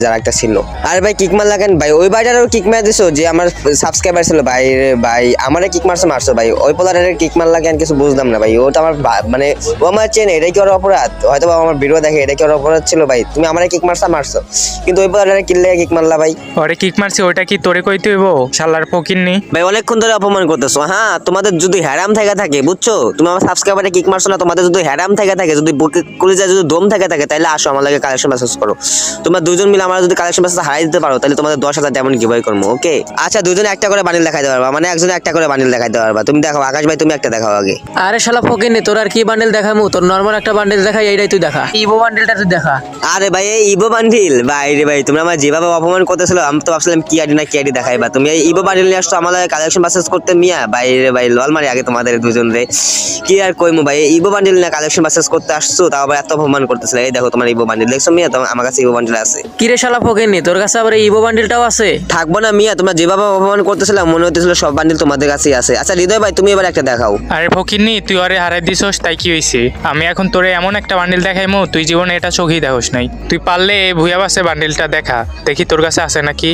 যারা একটা ছিল। আর ভাই কিক মার লাগেন ভাই, ওই ভাইটারও কিক মার দিছো যে আমার সাবস্ক্রাইবার ছিল ভাই রে ভাই, আমারে কিক মারছো ভাই, ওই পোলারের কিক মার লাগেন কিছু বুঝলাম না ভাই। ও তো আমার মানে ও আমার চেনে, এটাই কি ওর অপরাধ? হয়তো আমার ভিডিও দেখে, এটা কি ওর অপরাধ ছিল ভাই? তুমি আমারে কিক মারছো, কিন্তু ওই পোলারের কিল্লে কিক মারলা ভাই। ওরে কিক মারছি ওইটা কি তোরে কইতে হইব শালার ফকিন্নি? ভাই অনেকক্ষণ ধরে অপমান করতেছো। হ্যাঁ, তোমাদের যদি হ্যারাম থেকে থাকে বুঝছো, তুমি আমার সাবস্ক্রাইবারে কিক মারছো না, তোমাদের যদি হ্যারাম থেকে থাকে, যদি কলিজায় যদি দম থেকে থাকে, তাহলে আসো আমার লাগে কালেকশন মেসেজ করো। তোমরা দুজন মিলে আমার যদি কালেকশন মেসেজ হারাই দিতে পারো, তাহলে তোমাদের 10,000 ডায়মন্ড গিভওয়ে করবো। ওকে আচ্ছা, দুজনে একটা করে বান্ডিল দেখাইতে পারবা, মানে একজনে একটা করে বান্ডিল দেখাইতে পারবা। তুমি দেখাও আকাশ ভাই, তুমি একটা দেখাও আগে। আরে শালা ফকিন্নি, তোর আর কি বান্ডেল দেখামু? তোর নর্মাল একটা বান্ডেল দেখাই, এইটাই তুই দেখা। ইভো বান্ডেলটা তুই দেখা। আরে ভাই এই ইভো বান্ডিল ভাই রে ভাই, তোমরা আমার যেভাবে অপমান করতেছিল, আমি তো ভাবছিলাম কি আইডি না কি আইডি দেখাইবা। তুমি এই ইভো বান্ডিল নিয়ে আসছো আমার কালেকশন মেসেজ করতে মিয়া ভাই রে ভাই, লল মারি আগে তোমাদের দুজন রে। কি আর কইমু ভাই, ইভো বান্ডিল নিয়ে কালেকশন মেসেজ করতে আসছো, তাও আবার এত অপমান করতেছিল। এই দেখো তোমার ইভো বান্ডিল দেখছো মিয়া, তো আমার কাছে ইভো বান্ডিল আছে। কিরে শালা ফকিন্নি, তোর কাছে আবার ইভো বান্ডেলটাও আছে? থাকবো না মিয়া, তোমরা যেভাবে অপমান করতেছিলাম মনে হতেছিল সব বান্ডিল তোমাদের কাছেই আছে। আচ্ছা হৃদয় ভাই, তুমি এবার একটা দেখাও। আরে ফকিন্নি, তুই ওরে হারাই দিছস তাই কি হইছে? আমি এখন তোরে এমন একটা বান্ডিল দেখাইমু, তুই জীবনে এটা চোখেই দেখোস নাই। তুই পারলে এই ভুয়া বাসে বান্ডিলটা দেখা, দেখি তোর কাছে আছে নাকি।